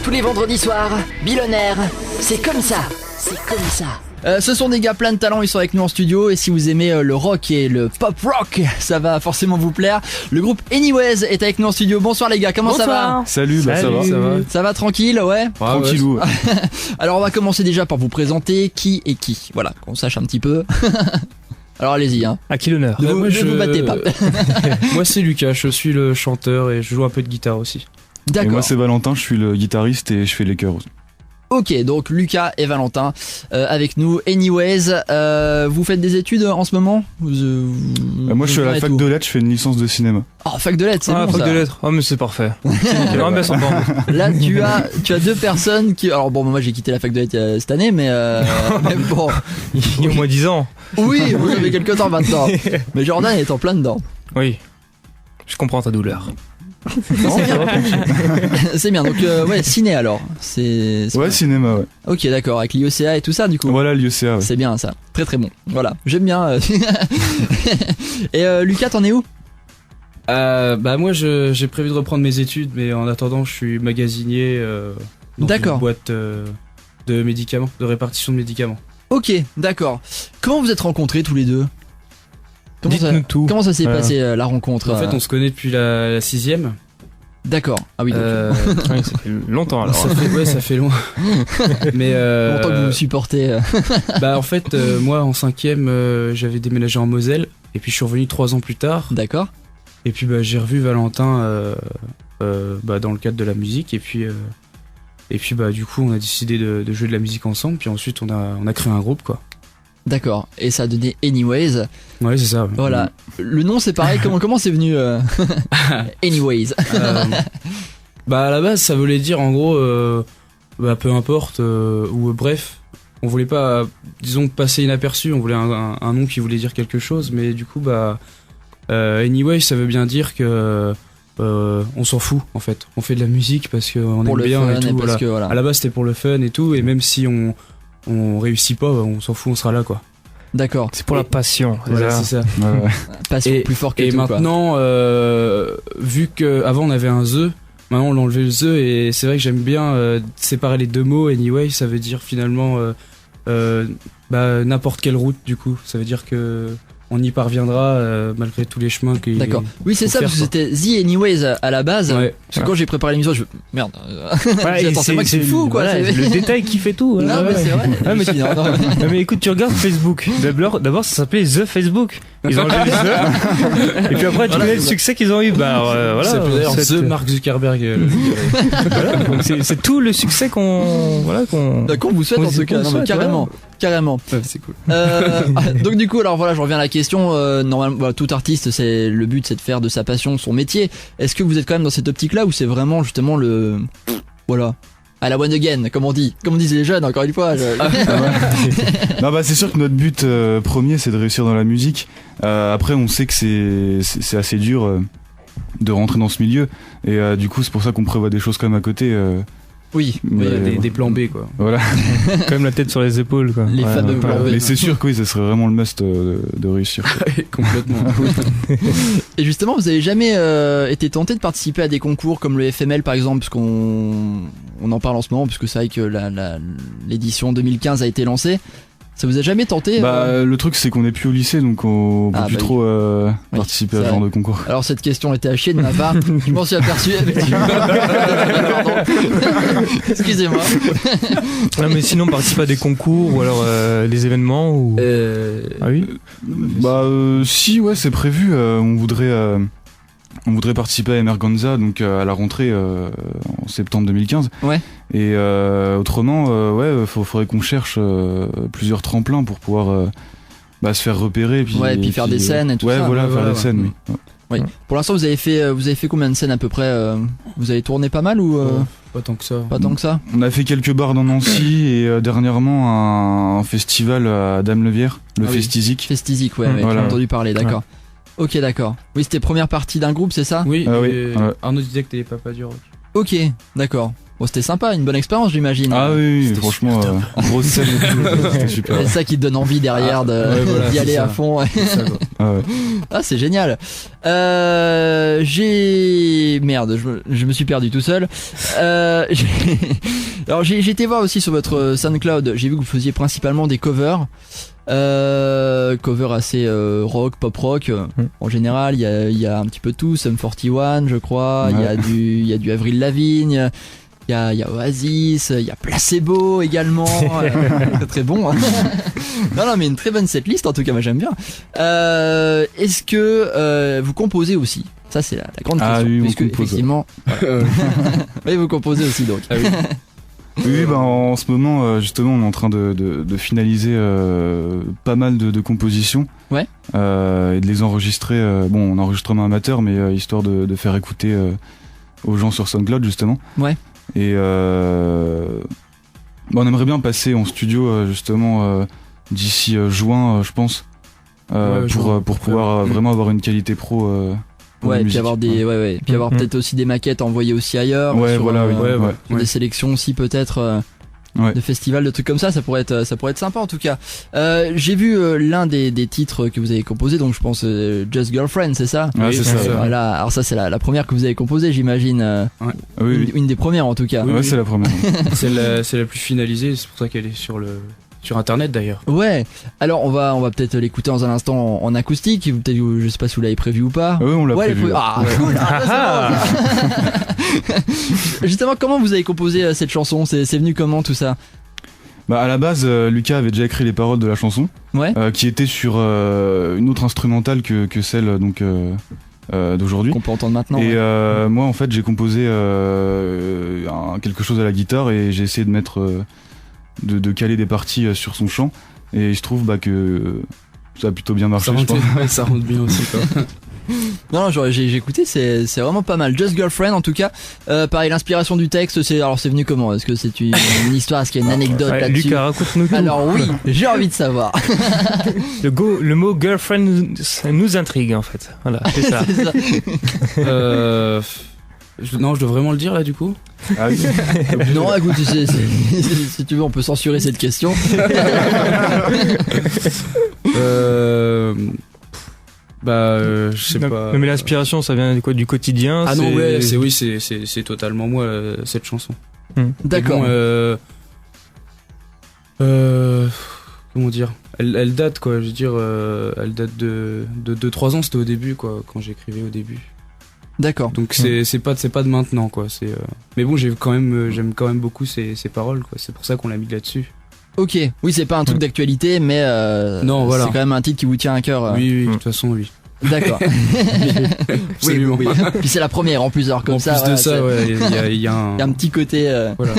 Tous les vendredis soirs, Billionaire, c'est comme ça. C'est comme ça. Ce sont des gars plein de talent, ils sont avec nous en studio et si vous aimez le rock et le pop rock, ça va forcément vous plaire. Le groupe Anyways est avec nous en studio. Bonsoir les gars, comment ça va ? Salut, Salut. ça va. Ça va tranquille, ouais. Tranquillou. Ouais. Alors on va commencer déjà par vous présenter qui est qui. Voilà, qu'on sache un petit peu. Alors allez-y hein. À qui l'honneur ? Ne vous battez pas. Moi c'est Lucas, je suis le chanteur et je joue un peu de guitare aussi. D'accord. Et moi c'est Valentin, je suis le guitariste et je fais les chœurs aussi. Ok, donc Lucas et Valentin avec nous. Anyways, vous faites des études en ce moment ? Moi je suis à la fac de lettres, je fais une licence de cinéma. Oh, fac de lettres, c'est bon fac ça. de lettres. Oh mais c'est parfait. J'aimerais bien s'entendre. Là tu as deux personnes qui... Alors bon, moi j'ai quitté la fac de lettres cette année, mais bon... Il y a au moins 10 ans. Oui, vous avez quelques temps maintenant. Mais Jordan est en plein dedans. Oui, je comprends ta douleur. Non, c'est bien. C'est bien, donc ouais, ciné alors. C'est Ouais, bien. cinéma, ouais. Ok, d'accord, avec l'IECA et tout ça du coup. Voilà, l'IECA, ouais. C'est bien ça, très très bon. Voilà, j'aime bien. Et Lucas, t'en es où ? Bah moi j'ai prévu de reprendre mes études, mais en attendant je suis magasinier dans D'accord. une boîte de médicaments, de répartition de médicaments. Ok, d'accord. Comment vous êtes rencontrés tous les deux ? Dites-nous tout. Comment ça s'est Voilà. passé la rencontre ? En fait on se connaît depuis la 6ème. D'accord. Ah oui, donc Oui, ça fait longtemps alors. Ça fait loin. Mais longtemps que vous vous supportez. bah en fait moi en 5ème j'avais déménagé en Moselle et puis je suis revenu 3 ans plus tard. D'accord. Et puis bah j'ai revu Valentin bah, dans le cadre de la musique et puis bah du coup on a décidé de jouer de la musique ensemble puis ensuite on a créé un groupe quoi. D'accord. Et ça a donné Anyways. Ouais c'est ça. Ouais. Voilà. Le nom c'est pareil. Comment c'est venu Anyways. Bah à la base ça voulait dire en gros bah peu importe ou bref on voulait pas disons passer inaperçu, on voulait un nom qui voulait dire quelque chose mais du coup bah Anyway ça veut bien dire que on s'en fout en fait, on fait de la musique parce qu'on Pour aime le bien fun et tout et parce voilà. que voilà. À la base c'était pour le fun et tout et même si on réussit pas on s'en fout, on sera là quoi. D'accord. C'est pour la passion. Voilà c'est ça. Ouais. Passion plus fort que et tout quoi. maintenant vu que avant on avait un the, maintenant on l'a enlevé le the et c'est vrai que j'aime bien séparer les deux mots. Anyway ça veut dire finalement bah n'importe quelle route du coup, ça veut dire que on y parviendra malgré tous les chemins qu'il D'accord. Oui, c'est faut ça, faire, parce que quoi. c'était The Anyways à la base. Ouais. Parce que quand j'ai préparé l'émission, je merde. Ouais, Attends, c'est moi qui suis fou, quoi. voilà, c'est- le détail qui fait tout. Non, mais c'est vrai. Ah, mais Je me suis dit, non, non. Non, mais écoute, tu regardes Facebook. D'abord, ça s'appelait The Facebook. Ils ont enlevé le The. Et puis après, tu connais le succès qu'ils ont eu. Bah, alors, voilà. Ça s'appelle d'ailleurs Cette- The Mark Zuckerberg. Voilà, donc c'est tout le succès qu'on Qu'on vous souhaite qu'on en tout cas. vous Non, mais souhaite, carrément. Carrément. Ouais, c'est cool. Donc du coup, alors voilà, je reviens à la question. Normalement, bah, tout artiste, c'est le but, c'est de faire de sa passion son métier. Est-ce que vous êtes quand même dans cette optique-là ou c'est vraiment justement le, voilà, à la one again, comme disent les jeunes. Encore une fois. Non, bah c'est sûr que notre but premier c'est de réussir dans la musique. Après on sait que c'est assez dur de rentrer dans ce milieu et du coup c'est pour ça qu'on prévoit des choses quand même à côté. Oui. Mais, Des plans B quoi. Voilà. quand même la tête sur les épaules, quoi. Les fameux Ouais, plans B. mais c'est sûr que oui, ça serait vraiment le must de réussir. Complètement. Et justement, vous avez jamais été tenté de participer à des concours comme le FML par exemple, parce qu'on en parle en ce moment, puisque c'est vrai que l'édition 2015 a été lancée. Ça vous a jamais tenté Bah le truc c'est qu'on est plus au lycée donc on peut Ah, plus bah, trop Oui, participer à c'est ce genre vrai. de concours. Alors cette question était à chier de ma part, je m'en suis aperçu effectivement. Pardon. Excusez-moi. Non, mais sinon, on participe à des concours ou alors des événements ou. Ah oui. Bah si ouais c'est prévu, on voudrait participer à Emerganza donc à la rentrée en septembre 2015. Ouais. Et autrement ouais faudrait qu'on cherche plusieurs tremplins pour pouvoir se faire repérer Ouais, et puis faire des scènes et tout ouais, ça. voilà, Ouais, faire voilà, des scènes ouais. oui. Oui. Pour l'instant, vous avez fait combien de scènes à peu près Vous avez tourné pas mal ou Pas tant que ça. pas tant que ça? On a fait quelques bars dans Nancy et dernièrement un festival à Dame-Levière, le Ah oui. Festizik. Festizik, ouais, j'ai Voilà. entendu parler, d'accord. Ok, d'accord. Oui, c'était première partie d'un groupe, c'est ça? Oui, Ah oui, et ouais. Arnaud Didec et les Papas du Rock. Ok, d'accord. Bon, c'était sympa, une bonne expérience, j'imagine. Ah oui, franchement, en grosse scène, c'était super. C'est ça qui te donne envie derrière d'y aller à fond. Ah, c'est génial. Merde, je me suis perdu tout seul. Alors j'ai été voir aussi sur votre SoundCloud, j'ai vu que vous faisiez principalement des covers. Cover assez rock, pop rock. En général, il y a un petit peu tout, Sum 41, je crois. Il y a du Avril Lavigne. Il y a Oasis, il y a Placebo également. Très très bon. Hein. Non, mais une très bonne setlist en tout cas, moi j'aime bien. Est-ce que vous composez aussi? Ça c'est la grande question. Oui, puisque effectivement, oui, vous composez aussi donc. Ah, oui. Oui, en ce moment, justement, on est en train de finaliser pas mal de compositions. Ouais. Et de les enregistrer. En enregistrement amateur, mais histoire de faire écouter aux gens sur SoundCloud, justement. Ouais. Et on aimerait bien passer en studio, justement, d'ici juin, je pense, pour pouvoir vraiment avoir une qualité pro. Ouais, puis avoir puis avoir peut-être aussi des maquettes envoyées aussi ailleurs. Sur des sélections aussi peut-être de festivals, de trucs comme ça pourrait être sympa en tout cas. J'ai vu l'un des titres que vous avez composé, donc je pense Just Girlfriend, c'est ça? Ouais, c'est ça. Voilà, alors ça c'est la première que vous avez composée, j'imagine. Une des premières en tout cas. Oui, c'est la première. C'est la plus finalisée, c'est pour ça qu'elle est sur internet d'ailleurs. Ouais. Alors on va peut-être l'écouter dans un instant en acoustique. Peut-être, je sais pas si vous l'avez prévu ou pas. Oui, on l'a prévu. Ah, cool. Justement, comment vous avez composé cette chanson? C'est venu comment tout ça? À la base, Lucas avait déjà écrit les paroles de la chanson, qui était sur une autre instrumentale que celle d'aujourd'hui. Qu'on peut entendre maintenant. Et moi, en fait, j'ai composé quelque chose à la guitare et j'ai essayé de mettre de caler des parties sur son chant, et je trouve que ça a plutôt bien marché. Ça rentre bien aussi quoi. Non, j'ai écouté, c'est vraiment pas mal. Just Girlfriend en tout cas. Pareil, l'inspiration du texte, c'est venu comment? Est-ce que c'est une histoire? Est-ce qu'il y a une anecdote là-dessus? Lucas, raconte-nous tout. Alors oui, j'ai envie de savoir. Le mot girlfriend ça nous intrigue en fait. Voilà, c'est ça. C'est ça. Non, je dois vraiment le dire là du coup. Non, écoute, si tu veux, on peut censurer cette question. Je sais pas. Mais l'inspiration, ça vient du quotidien? Ah non, c'est totalement moi cette chanson. D'accord. Comment dire? Elle date quoi. Je veux dire, elle date de 2-3 ans. C'était au début quoi, quand j'écrivais au début. D'accord. Donc c'est pas de maintenant quoi. Mais bon, j'aime quand même beaucoup ces paroles quoi. C'est pour ça qu'on l'a mis là-dessus. Ok. Oui, c'est pas un truc d'actualité, mais non, voilà. C'est quand même un titre qui vous tient à cœur. Oui, de toute façon, oui. D'accord. Absolument. Oui. Puis c'est la première en plus, alors comme en ça. En plus de ça, il y a un petit côté. Voilà.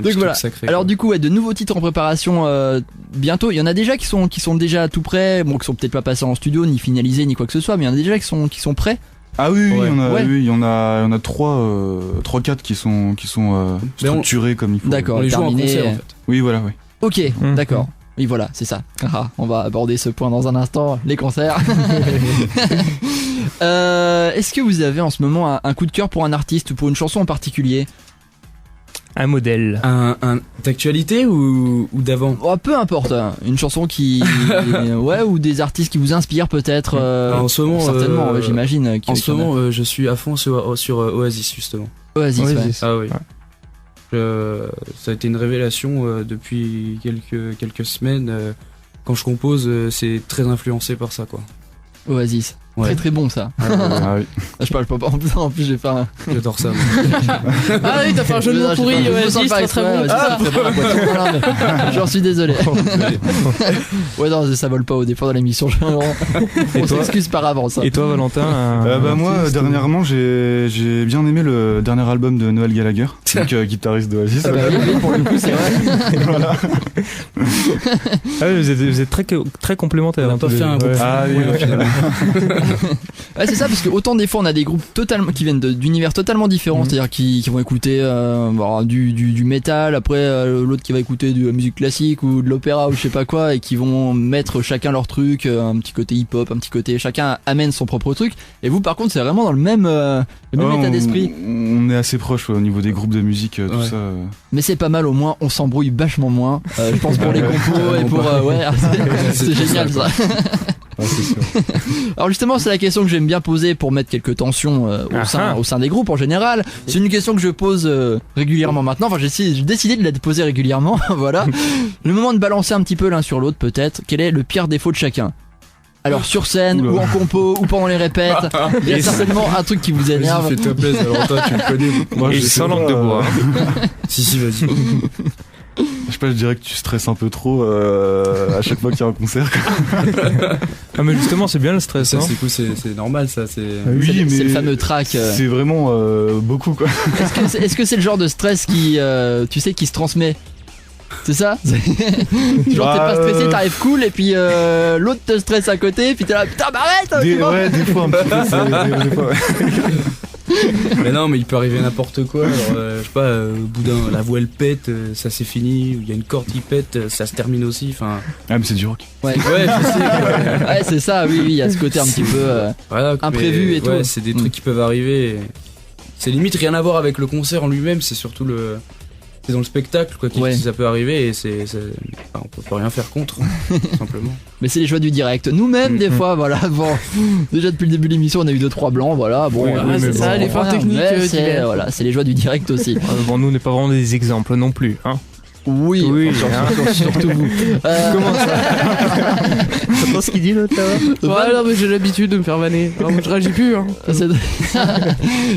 Donc voilà. Sacré, alors du coup, de nouveaux titres en préparation bientôt. Il y en a déjà qui sont déjà tout prêts, qui sont peut-être pas passés en studio, ni finalisés, ni quoi que ce soit, mais il y en a déjà qui sont prêts. Ah oui, il y en a 3-4 qui sont structurés comme il faut. D'accord, on les joue en concert en fait. Oui, voilà, oui. Ok, d'accord. Oui, voilà, c'est ça. On va aborder ce point dans un instant, les concerts. Est-ce que vous avez en ce moment un coup de cœur pour un artiste ou pour une chanson en particulier? Un modèle. Un d'actualité ou d'avant? Peu importe, une chanson qui ou des artistes qui vous inspirent peut-être. En ce moment, certainement, j'imagine. En ce moment, je suis à fond sur Oasis justement. Oasis. Ouais. Ah oui. Ça a été une révélation depuis quelques semaines. Quand je compose, c'est très influencé par ça quoi. Oasis. Ouais. Très très bon ça. Ah oui. Je parle pas en plus j'ai fait un... J'adore ça. Ah oui, t'as fait un jeu de mots pourri, Oasis, très bon. J'en suis désolé. Ouais non, ça vole pas au départ de l'émission. On s'excuse par avance. Et toi Valentin? Moi dernièrement j'ai bien aimé le dernier album de Noël Gallagher, donc guitariste d'Oasis. Oui, pour le coup c'est vrai. Voilà. Vous êtes très complémentaires. On a pas fait un groupe. Ah oui, finalement. Ouais, c'est ça, parce que autant des fois on a des groupes totalement qui viennent d'univers totalement différents, c'est-à-dire qui vont écouter du métal, après l'autre qui va écouter de la musique classique ou de l'opéra ou je sais pas quoi, et qui vont mettre chacun leur truc, un petit côté hip-hop, un petit côté, chacun amène son propre truc. Et vous par contre c'est vraiment dans le même état d'esprit. On est assez proche au niveau des groupes de musique, tout ça. Mais c'est pas mal, au moins on s'embrouille vachement moins. Je pense pour les compos et pour c'est génial ça. Ah, c'est sûr. Alors justement c'est la question que j'aime bien poser pour mettre quelques tensions au sein des groupes en général. C'est une question que je pose régulièrement maintenant. Enfin j'ai décidé de la poser régulièrement. Voilà. Le moment de balancer un petit peu l'un sur l'autre peut-être. Quel est le pire défaut de chacun? Alors sur scène ou en compo ou pendant les répètes, il y a certainement un truc qui vous énerve. Vas-y, fais-toi plaisir, alors toi tu le connais. Moi, Et sans langue de bois. Si, vas-y. Je sais pas, je dirais que tu stresses un peu trop à chaque fois qu'il y a un concert. Ah mais justement c'est bien le stress. Ça Hein. c'est cool, c'est normal ça. Oui, C'est le fameux track. C'est vraiment beaucoup quoi. Est-ce que c'est le genre de stress qui, tu sais, qui se transmet? C'est ça? Genre t'es pas stressé, t'arrives cool et puis l'autre te stresse à côté et puis t'es là putain bah arrête! Des fois un petit peu. Des fois, ouais. Mais non, mais il peut arriver n'importe quoi. Alors, je sais pas, au bout la voix elle pète, ça c'est fini. Ou il y a une corde qui pète, ça se termine aussi. Enfin. Ah mais c'est du rock. Ouais, Ouais, je sais. ouais c'est ça, oui, il y a ce côté un petit peu Voilà, imprévu mais, et tout. Ouais, c'est des trucs qui peuvent arriver. C'est limite rien à voir avec le concert en lui-même. C'est surtout c'est dans le spectacle quoi qui ça peut arriver et on peut pas rien faire contre tout simplement. Mais c'est les joies du direct. Nous-mêmes des fois, voilà. Bon, déjà depuis le début de l'émission, on a eu 2-3 blancs, voilà. Bon, c'est ça, l'effort technique. Voilà, c'est les joies du direct aussi. Bon nous on n'est pas vraiment des exemples non plus. Hein. Oui, surtout vous. Comment ça? C'est pas ce qu'il dit l'autre là? Ouais, non, mais j'ai l'habitude de me faire vanner. Alors, moi, je réagis plus. Hein.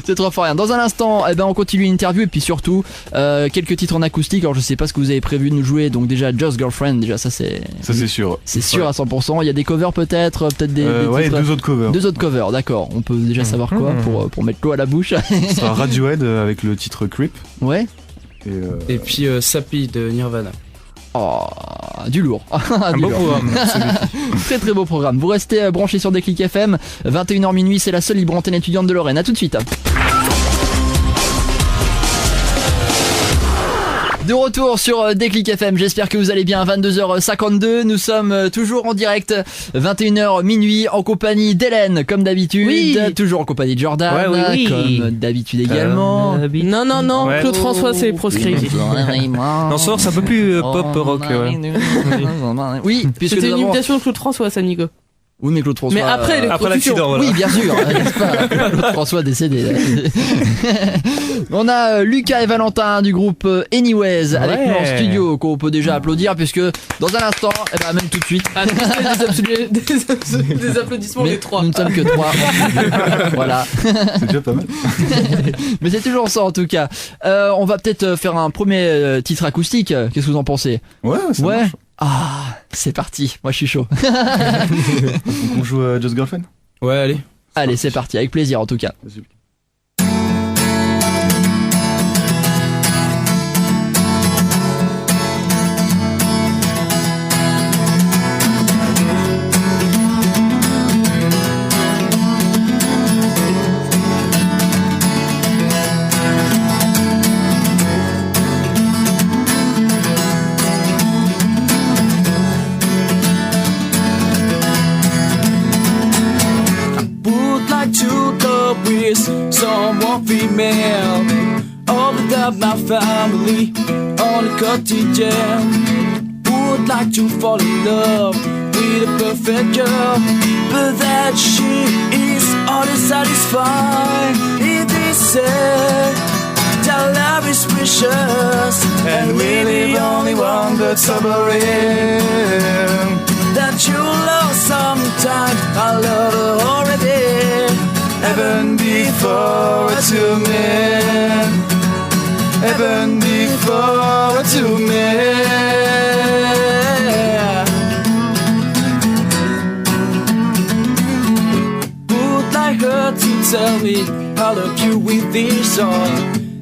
C'est trop fort rien. Dans un instant, on continue l'interview et puis surtout quelques titres en acoustique. Alors je sais pas ce que vous avez prévu de nous jouer. Donc déjà Just Girlfriend, déjà ça c'est sûr. C'est sûr à 100%. Il y a des covers peut-être des ouais, titres. Deux autres covers, d'accord. On peut déjà savoir quoi pour mettre l'eau à la bouche. Ce sera Radiohead avec le titre Creep. Ouais. Et puis Sapi de Nirvana. Oh, du lourd. Un beau programme. Très très beau programme. Vous restez branchés sur Déclic FM. 21h minuit, c'est la seule libre antenne étudiante de Lorraine. A tout de suite. De retour sur Déclic FM, j'espère que vous allez bien. 22h52, nous sommes toujours en direct. 21h minuit en compagnie d'Hélène comme d'habitude, oui. Toujours en compagnie de Jordan comme d'habitude également. Non, Ouais. Claude François c'est proscrit. Non, ça c'est un peu plus pop rock. Ouais. Oui, puisque C'était nous une avons... imitation de Claude François, ça Nico. Oui, mais Claude François. Mais après Après l'accident, voilà. Oui, bien sûr, n'est-ce pas, Claude François décédé. On a Lucas et Valentin du groupe Anyways avec nous en studio qu'on peut déjà applaudir puisque dans un instant, même tout de suite. Des applaudissements Mais les trois. nous ne sommes que 3. Voilà. C'est déjà pas mal. Mais c'est toujours ça en tout cas. On va peut-être faire un premier titre acoustique. Qu'est-ce que vous en pensez? Ouais, ça marche. Ah, c'est parti. Moi je suis chaud. Donc on joue à Just Girlfriend. Ouais, allez. Allez, c'est parti. Avec plaisir en tout cas. Vas-y. Someone female, all without my family on a cottage jam. Would like to fall in love with a perfect girl, but that she is only satisfied if they say that love is precious and we're the only one that's suffering. That you love sometime, I love her already. Heaven before a two men, heaven before a two men. Would like her to tell me I love you with this song,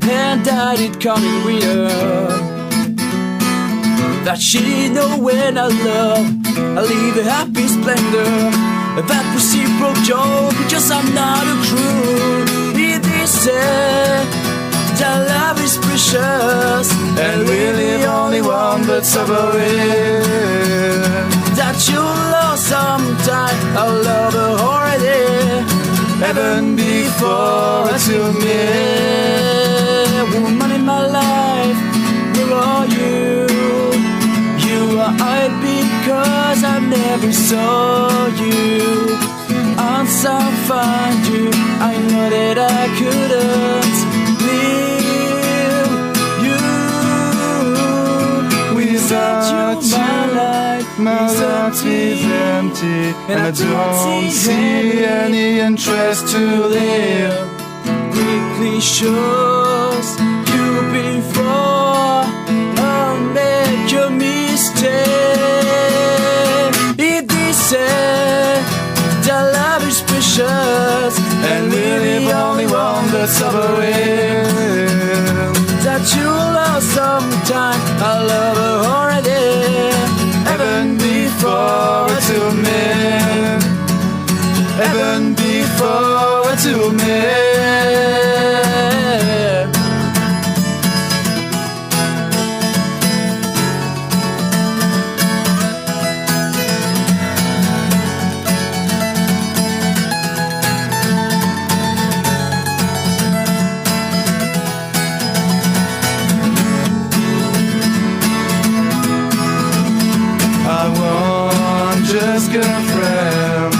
and that it coming with her. That she know when I love, I live a happy splendor. that reciprocal, because I'm not a cruel. They say that love is precious and really only one but suffering. That you lost sometime, I love her already. Heaven before to me. Woman in my life, where are you? You are I because I never saw you. Once I find you, I know that I couldn't live you without you. My life is empty, and I don't see any interest to live. Quickly shows you before I make a mistake. It is said that love is precious and really only one but suffering. That you lost sometime, I love her already. Heaven before to me. Heaven before to me. Just girlfriend.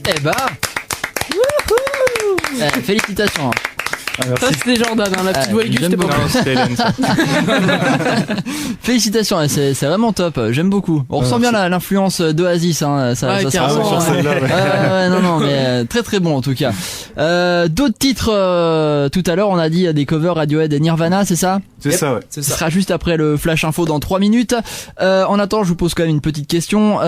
Eh bah félicitations. Ça c'était Jordan, hein, la petite voix aiguë, c'était pas Non, c'était Hélène, ça. Félicitations, c'est vraiment top, j'aime beaucoup. On ressent bien l'influence d'Oasis, hein, ça Ouais, se carrément, ressent. ouais. Non, mais très très bon en tout cas. D'autres titres, tout à l'heure on a dit des covers Radiohead et Nirvana, c'est ça? C'est ça, ouais. Ce sera juste après le flash info dans 3 minutes. En attendant, je vous pose quand même une petite question,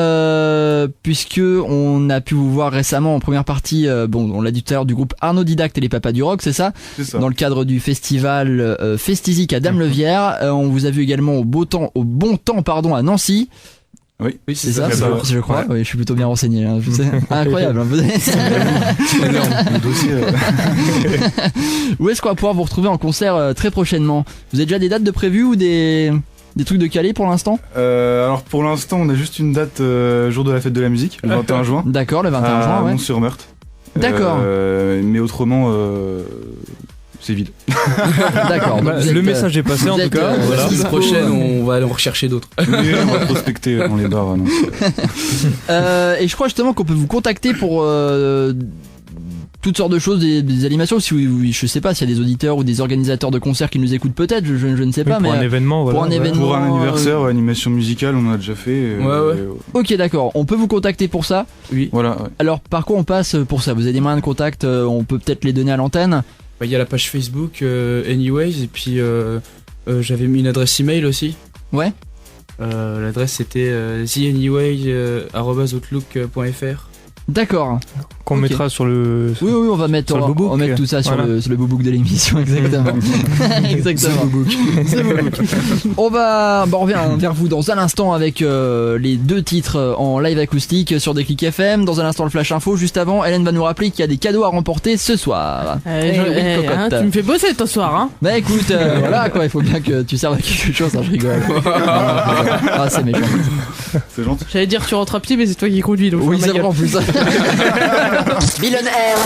puisque on a pu vous voir récemment en première partie, bon, on l'a dit tout à l'heure, du groupe Arnaud Didact et les Papas du Rock, c'est ça? C'est ça. Dans le cadre du festival Festizik à Dame-le-Vière. On vous a vu également au bon temps, à Nancy. Oui, C'est ça, ça, ouais. je crois. Ouais. Oui, je suis plutôt bien renseigné. Hein, je sais. Incroyable. Hein, Le dossier, Où est-ce qu'on va pouvoir vous retrouver en concert très prochainement? Vous avez déjà des dates de prévues ou des trucs de calé pour l'instant? alors pour l'instant, on a juste une date jour de la fête de la musique, le 21 juin. D'accord, le 21 à juin, ouais. Mont-sur-Meurthe. D'accord. Mais autrement, c'est vide. D'accord. Bah, Vous êtes, le message est passé en vous tout êtes, cas. euh, Voilà. La semaine dispo, prochaine, on va aller en rechercher d'autres. Oui, on va prospecter dans les bars. Non. Et je crois justement qu'on peut vous contacter pour toutes sortes de choses, des animations. Si je sais pas s'il y a des auditeurs ou des organisateurs de concerts qui nous écoutent peut-être, je ne sais pas, Pour mais un événement, voilà. pour un événement. Pour un anniversaire, animation musicale, on en a déjà fait. Ouais. Ok, d'accord. On peut vous contacter pour ça. Oui. Voilà. Ouais. Alors par quoi on passe pour ça? Vous avez des moyens de contact? On peut peut-être les donner à l'antenne. Il y a la page Facebook Anyways, et puis j'avais mis une adresse email aussi. Ouais. L'adresse c'était theanyway@outlook.fr. D'accord. Qu'on Ok. mettra sur le. Oui, on va mettre, Sur le boobook. on va mettre tout ça sur Voilà. le boobook de l'émission, exactement. Exactement. C'est le boobook. On revient vers vous dans un instant avec les 2 titres en live acoustique sur Déclic FM. Dans un instant, le flash info. Juste avant, Hélène va nous rappeler qu'il y a des cadeaux à remporter ce soir. Oui, cocotte. Tu me fais bosser toi ce soir, hein. Bah écoute, voilà quoi, il faut bien que tu serves à quelque chose, hein, je rigole. Ah, c'est méchant. C'est gentil. J'allais dire tu rentres à pied, mais c'est toi qui conduis, donc Oui, je c'est ferme vrai ma en plus. Billionaire,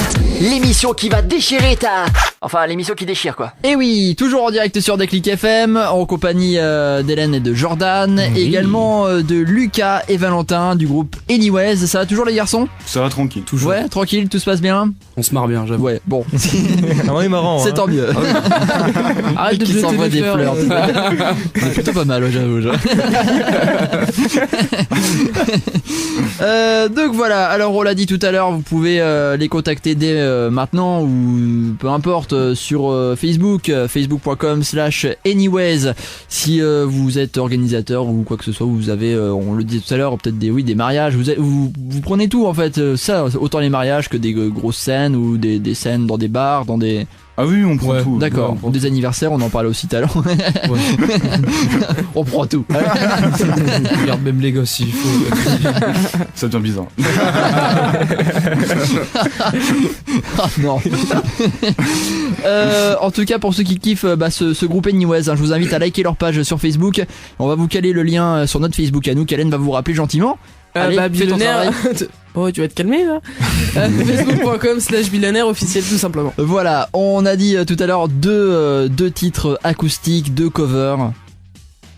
l'émission qui va déchirer ta... Enfin, l'émission qui déchire, quoi. Et oui, toujours en direct sur Déclic FM, en compagnie d'Hélène et de Jordan, et également de Lucas et Valentin du groupe Anyways. Ça va toujours, les garçons? Ça va tranquille. Toujours. Ouais, tranquille, tout se passe bien? On se marre bien, j'avoue. Ouais, bon. On est marrant. C'est tant mieux. Arrête de Qui jeter s'envoie des des fleurs. C'est plutôt pas mal, ouais, j'avoue. Donc voilà, alors on l'a dit tout à l'heure, vous pouvez les contacter dès maintenant ou peu importe sur Facebook, facebook.com/anyways. Si vous êtes organisateur ou quoi que ce soit, vous avez, on le disait tout à l'heure, peut-être des mariages, vous prenez tout en fait, ça, autant les mariages que des grosses scènes ou des scènes dans des bars, dans des... Ah oui, on prend tout. D'accord, Ouais, on prend des anniversaires, on en parlait aussi tout à l'heure. On prend tout. Regarde même les gosses s'il faut. Ça devient bizarre. Ah non. En tout cas, pour ceux qui kiffent ce groupe Anyways, hein, je vous invite à liker leur page sur Facebook. On va vous caler le lien sur notre Facebook à nous, qu'Hélène va vous rappeler gentiment. Allez, fais ton billionnaire. travail. Oh, tu vas te calmer là. Facebook.com/billionnaire officiel, tout simplement. Voilà, on a dit tout à l'heure deux titres acoustiques, deux covers,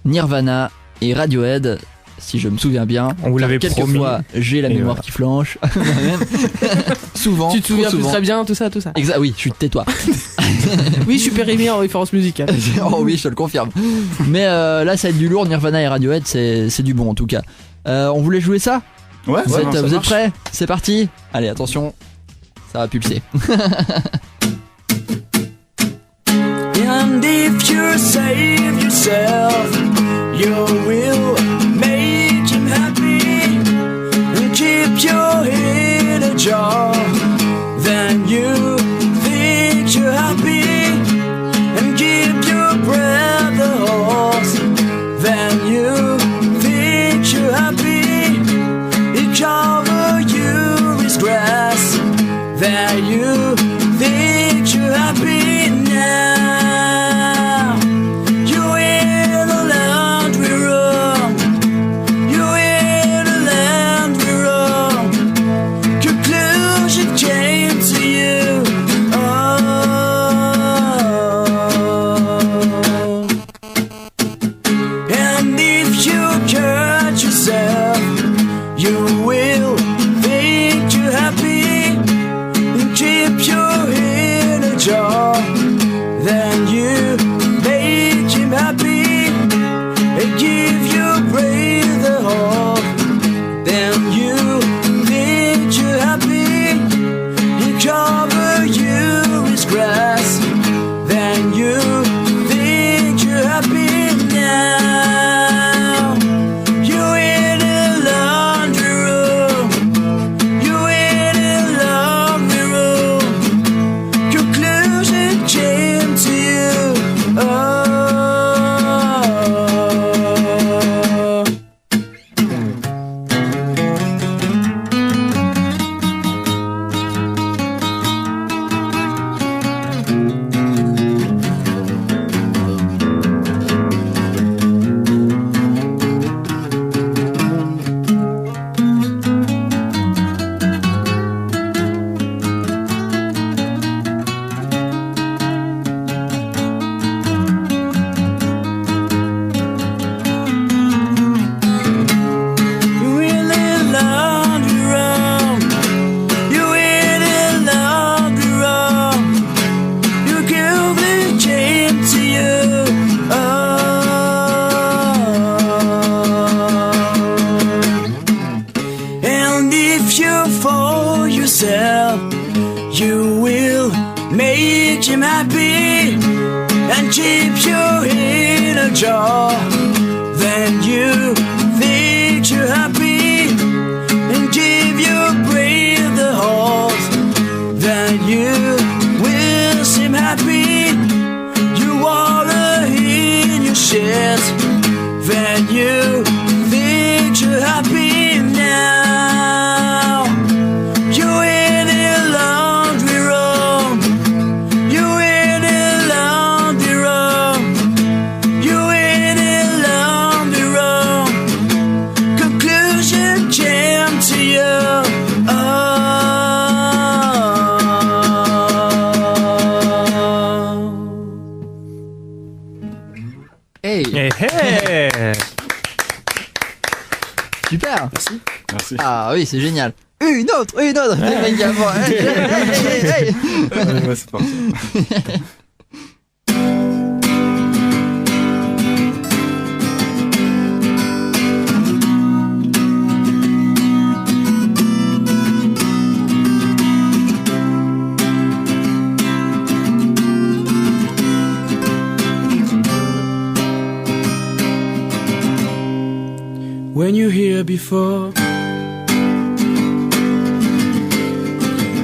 Nirvana et Radiohead, si je me souviens bien. On vous l'avait promis. Quelquefois, j'ai la Et mémoire voilà. qui flanche. Souvent. Tu te souviens trop plus souvent. très bien, tout ça. Exact, oui, tais-toi. Oui, je suis périmé en référence musicale. Oh oui, je te le confirme. Mais là, ça va être du lourd. Nirvana et Radiohead, c'est du bon en tout cas. On voulait jouer ça? Ouais, Vous ouais, êtes, non, ça vous êtes marche. prêts? C'est parti. Allez, attention, ça va pulser. And if you save yourself, you will make him happy. And keep your head ajar, then you think you're happy. And keep your breath a horse, then you think you're happy. He cover you with grass, then you think you're happy now. You in the laundry room, you in the laundry room. Conclusion came to you. Oh. And if you cut yourself, you will think you're happy. And keep your head ajar, then you make him happy. And give your breath a hold, then you think you're happy. He cover you with grass, then you think you're happy now. You in the laundry room, you in the laundry room. Conclusion came to you. Oh. You in the laundry room, you in the laundry room. Your girl that came to you. Oh. And if you fall yourself, you will make him happy. And keep your head ajar, then you think you're happy. And give your breath a hold, then you will seem happy. You water in your shit, then you think you're happy now. You in the laundry room, you in the laundry room, you in the laundry room. Conclusion came to you. Super. Merci. Ah oui, c'est génial. Une autre. Les mecs avant. Hey. Ouais, c'est parti. When you're here before,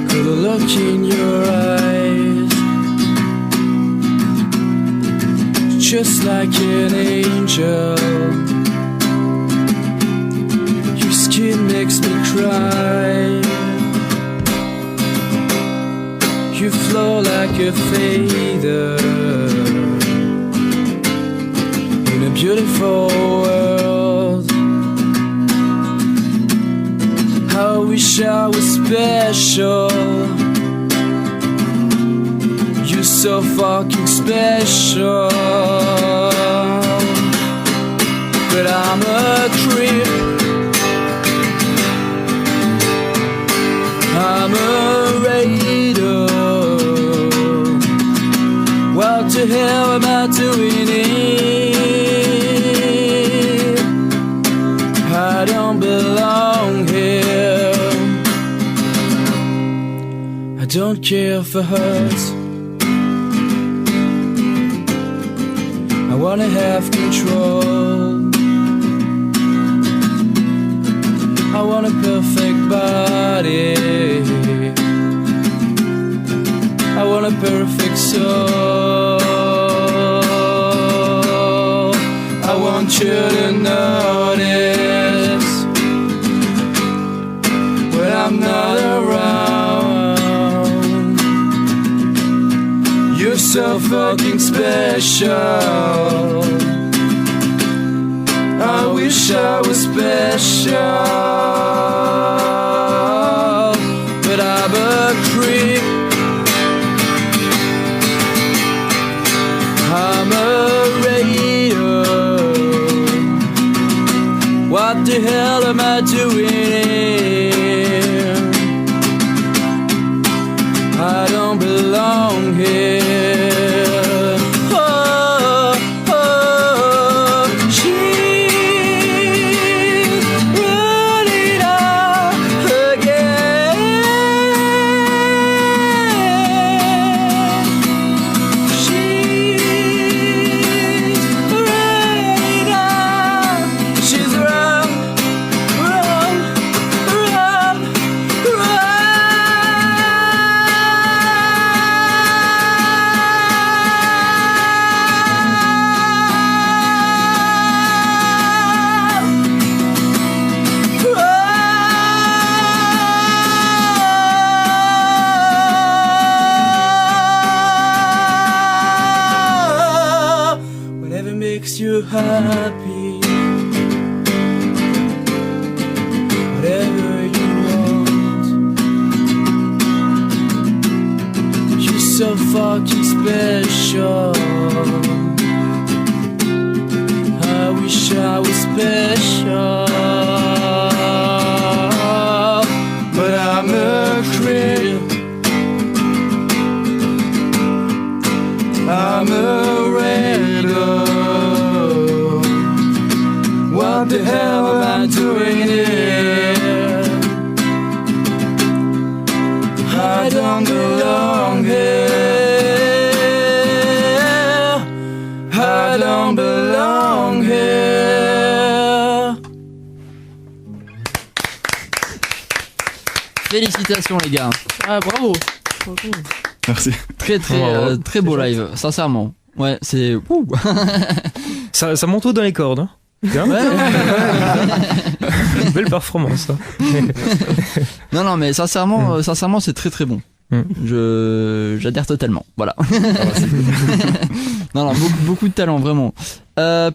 could I look in your eyes, just like an angel. Your skin makes me cry. You flow like a feather in a beautiful world. I wish I was special. You're so fucking special. But I'm a creep. I'm a raider. What the hell am I doing here? I don't belong here. I don't care for hurt. I wanna have control. I want a perfect body. I want a perfect soul. I want you to notice when I'm not around. You're so fucking special. I wish I was special, but I'm a creep. I'm a raider. What the hell am I doing here? I don't belong here. You happy, whatever you want. You're so fucking special. I wish I was special, but I'm a creep. I'm a raider. What the hell am I doing here? I don't belong here. I don't belong here. Félicitations les gars. Ah bravo. Merci. Très beau live, sincèrement. Ouais, c'est Ça monte haut dans les cordes. Hein. Bien. Ouais. Belle performance. Hein. Non mais sincèrement c'est très très bon. J'adhère totalement. Voilà. Non, beaucoup de talent, vraiment.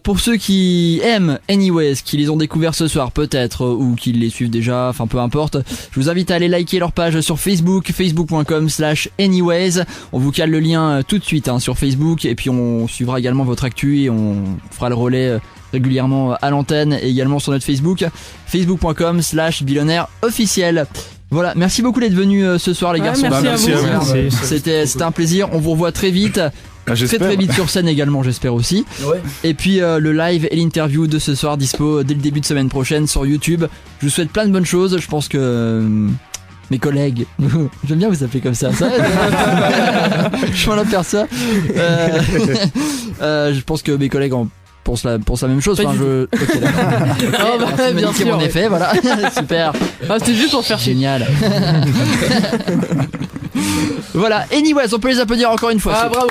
Pour ceux qui aiment Anyways, qui les ont découverts ce soir peut-être, ou qui les suivent déjà, enfin peu importe, je vous invite à aller liker leur page sur Facebook, facebook.com/anyways. On vous cale le lien tout de suite sur Facebook, et puis on suivra également votre actu et on fera le relais régulièrement à l'antenne et également sur notre Facebook, facebook.com/Billionaire officiel. Voilà, merci beaucoup d'être venus ce soir les garçons. Merci à vous. C'était un plaisir, on vous revoit très vite. Très vite sur scène également, j'espère aussi. Ouais. Et puis le live et l'interview de ce soir dispo dès le début de semaine prochaine sur YouTube. Je vous souhaite plein de bonnes choses. Je pense que mes collègues, j'aime bien vous appeler comme ça. Je m'en aperçois. Je pense que mes collègues pensent la même chose. Enfin, ok, d'accord. Bien sûr. En effet, voilà. Super. C'était juste pour faire génial. Voilà. Anyways, on peut les applaudir encore une fois. Bravo.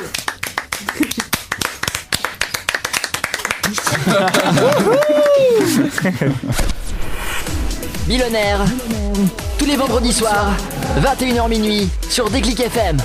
Billionaire, tous les vendredis soirs, 21h minuit, sur Déclic FM.